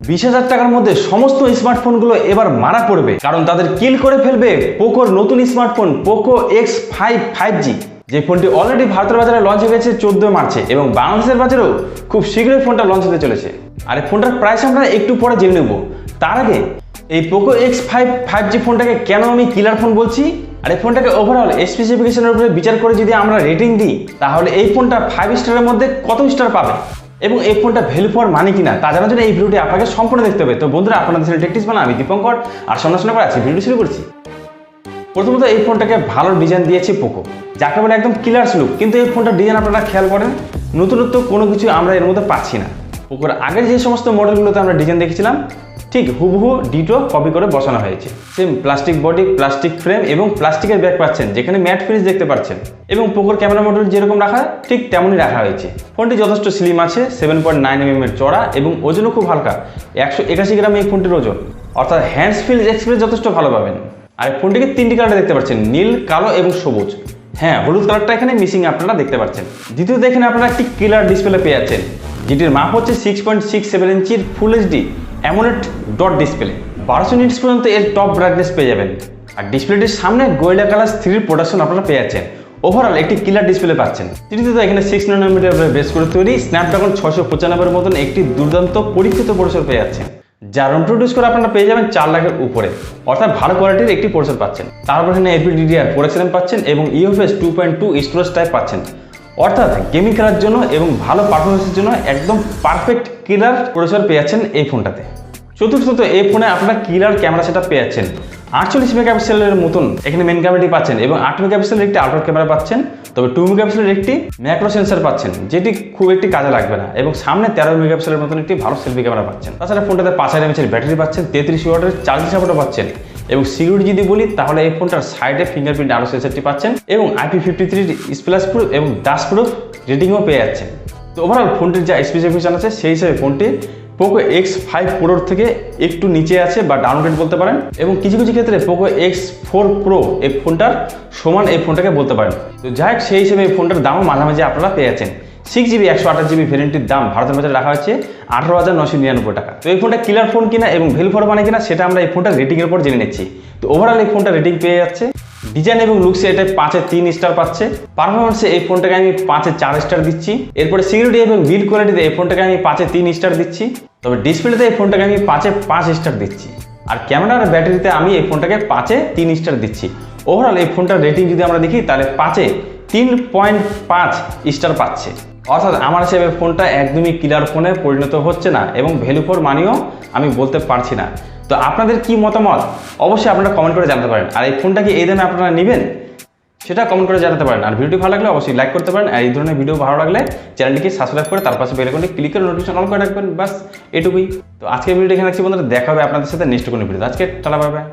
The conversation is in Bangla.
20,000 টাকার মধ্যে সমস্ত স্মার্টফোনগুলো এবার মারা পড়বে, কারণ তাদের কিল করে ফেলবে পোকোর নতুন স্মার্টফোন পোকো X5 5G। যে ফোনটি অলরেডি ভারতের বাজারে লঞ্চ হয়ে গেছে 14 মার্চে এবং বাংলাদেশের বাজারেও খুব শীঘ্রই ফোনটা লঞ্চ হতে চলেছে। আর এই ফোনটার প্রাইস আমরা একটু পরে জেনে নেব। তার আগে এই পোকো X5 5G ফোনটাকে কেন আমি কিলার ফোন বলছি, আর এই ফোনটাকে ওভারঅল স্পেসিফিকেশনের উপরে বিচার করে যদি আমরা রেটিং দিই, তাহলে এই ফোনটা 5 স্টারের মধ্যে কত স্টার পাবে এবং এই ফোনটা ভ্যালু ফর মানি কিনা তা জানার জন্য এই ভিডিওটি আপনাকে সম্পূর্ণ দেখতে হবে। তো বন্ধুরা, আপনাদের চ্যানেল টেকটিক্স বানা, আমি দীপঙ্কর আর সন্ন্যাসনা করে আছি। ভিডিও শুরু করছি। প্রথমত এই ফোনটাকে ভালো ডিজাইন দিয়েছে পোকো, যাকে বলে একদম কিলার্স লুক। কিন্তু এই ফোনটার ডিজাইন আপনারা খেয়াল করেন, নতুনত্ব কোনো কিছু আমরা এর মধ্যে পাচ্ছি না। পোকোর আগের যে সমস্ত মডেলগুলোতে আমরা ডিজাইন দেখেছিলাম, ঠিক হুবহু ডিটো কপি করে বসানো হয়েছে। Same plastic body, plastic frame এবং প্লাস্টিকের ব্যাগ পাচ্ছেন, যেখানে ম্যাট ফিনিশ দেখতে পাচ্ছেন। এবং পোকোর ক্যামেরা মডেল যেরকম রাখা ঠিক তেমনই রাখা হয়েছে। ফোনটি যথেষ্ট স্লিম আছে, 7.9 mm এর চড়া এবং ওজনও খুব হালকা, 181 গ্রাম এই ফোনটির ওজন। অর্থাৎ হ্যান্ডস ফিল এক্সপ্রেস যথেষ্ট ভালো পাবেন। আর ফোনটিকে 3টি কালারে দেখতে পাচ্ছেন, নীল, কালো এবং সবুজ। হ্যাঁ, হলুদ কালারটা এখানে মিসিং আপনারা দেখতে পাচ্ছেন। দ্বিতীয়ত এখানে আপনারা একটি কিলার ডিসপ্লে পেয়ে যাচ্ছেন, যেটির মাপ হচ্ছে 6.67 ইঞ্চির full HD AMOLED dot display. 1200 nits পর্যন্ত এর টপ ব্রাইটনেস পেয়ে যাবেন। আর ডিসপ্লেটির সামনে গোয়েলা কালার 3 প্রোডাকশন আপনারা পেয়ে যাচ্ছেন। ওভারঅল একটি কিলার ডিসপ্লে পাচ্ছেন। তৃতীয়ত এখানে 6 nanometer বেস করে তৈরি স্ন্যাপড্রাগন 695 মতন একটি দুর্দান্ত পরীক্ষিত প্রসেসর পেয়ে যাচ্ছেন, যার ইন্ট্রোডিউস করে আপনারা পেয়ে যাবেন 4 লাখের উপরে। অর্থাৎ ভালো কোয়ালিটির একটি প্রসেসর পাচ্ছেন। তারপর এখানে LPDDR4X পাচ্ছেন এবং UFS 2.2 স্টোরেজ টাইপ পাচ্ছেন। অর্থাৎ গেমিং খেলার জন্য এবং ভালো পারফরমেন্সের জন্য একদম পারফেক্ট কিলার প্রসেসর পেয়ে যাচ্ছেন এই ফোনটাতে। চতুর্থত এই ফোনে আপনারা কিলার ক্যামেরা সেটআপ পেয়ে যাচ্ছেন। 48 মেগাপিক্সেলের মতন এখানে মেন ক্যামেরাটি পাচ্ছেন এবং 8 মেগাপিক্সেলের একটি আল্ট্রা ক্যামেরা পাচ্ছেন। তবে 2 মেগাপিক্সেলের একটি ম্যাক্রো সেন্সর পাচ্ছেন, যেটি খুব একটি কাজে লাগবে না। এবং সামনে 13 মেগাপিক্সেলের মতন একটি ভালো সেলফি ক্যামেরা পাচ্ছেন। তাছাড়া ফোনটাতে 5000 mAh এর ব্যাটারি পাচ্ছেন, 33 ওয়াটের চার্জিং সাপোর্টও পাচ্ছেন। এবং সিকিউরিটি যদি বলি, তাহলে এই ফোনটার সাইডে ফিঙ্গারপ্রিন্ট আরো সেন্সরটি পাচ্ছেন এবং IP53 স্প্ল্যাশ প্রুফ এবং ডাস্ট প্রুফ রেটিংও পেয়ে যাচ্ছেন। তো ওভারঅল ফোনটির যা স্পেসিফিকেশন আছে, সেই হিসেবে ফোনটি পোকো X5 Pro থেকে একটু নিচে আছে বা ডাউনগ্রেড বলতে পারেন। এবং কিছু কিছু ক্ষেত্রে পোকো X4 Pro এই ফোনটার সমান এই ফোনটাকে বলতে পারেন। তো যাই হোক, সেই হিসেবে এই ফোনটার দামও মাঝামাঝি আপনারা পেয়ে যাচ্ছেন। 6GB 128GB ভ্যারিয়েন্টের দাম ভারতের বাজারে রাখা হচ্ছে 18,999 টাকা। তো এই ফোনটা কিলার ফোন কিনা এবং ভ্যালু ফর মানি কিনা, সেটা আমরা এই ফোনটার রেটিংয়ের উপর জেনে নিচ্ছি। তো ওভারঅল এই ফোনটা রেটিং পেয়ে যাচ্ছে। ডিজাইন এবং লুকসে এটা 5-এ 3 স্টার পাচ্ছে। পারফরমেন্সে এই ফোনটাকে আমি 5-এ 4 স্টার দিচ্ছি। এরপরে সিকিউরিটি এবং বিল্ড কোয়ালিটিতে এই ফোনটাকে আমি 5-এ 3 স্টার দিচ্ছি। তবে ডিসপ্লেতে এই ফোনটাকে আমি 5-এ 5 স্টার দিচ্ছি। আর ক্যামেরা আর ব্যাটারিতে আমি এই ফোনটাকে 5-এ 3 স্টার দিচ্ছি। ওভারঅল এই ফোনটার রেটিং যদি আমরা দেখি, তাহলে 5-এ 3.5 স্টার পাচ্ছে। অর্থাৎ আমার হিসেবে ফোনটা একদমই কিলার ফোনে পরিণত হচ্ছে না এবং ভ্যালু ফর মানিও আমি বলতে পারছি না। তো আপনাদের কি মতামত অবশ্যই আপনারা কমেন্ট করে জানাতে পারেন। আর এই ফোনটা কি এই দামে আপনারা নেবেন, সেটা কমেন্ট করে জানাতে পারেন। আর ভিডিওটি ভালো লাগলে অবশ্যই লাইক করতে পারেন। আর এই ধরনের ভিডিও ভালো লাগলে চ্যানেলটিকে সাবস্ক্রাইব করে তার পাশে বেল আইকনটি ক্লিক করে নোটিফিকেশন অন করে রাখবেন। বাস এটুকুই। তো আজকের ভিডিওটি এখানে রাখছি বন্ধুরা, দেখা হবে আপনাদের সাথে নেক্সট কোনো ভিডিও। আজকে টাটা, বাই বাই।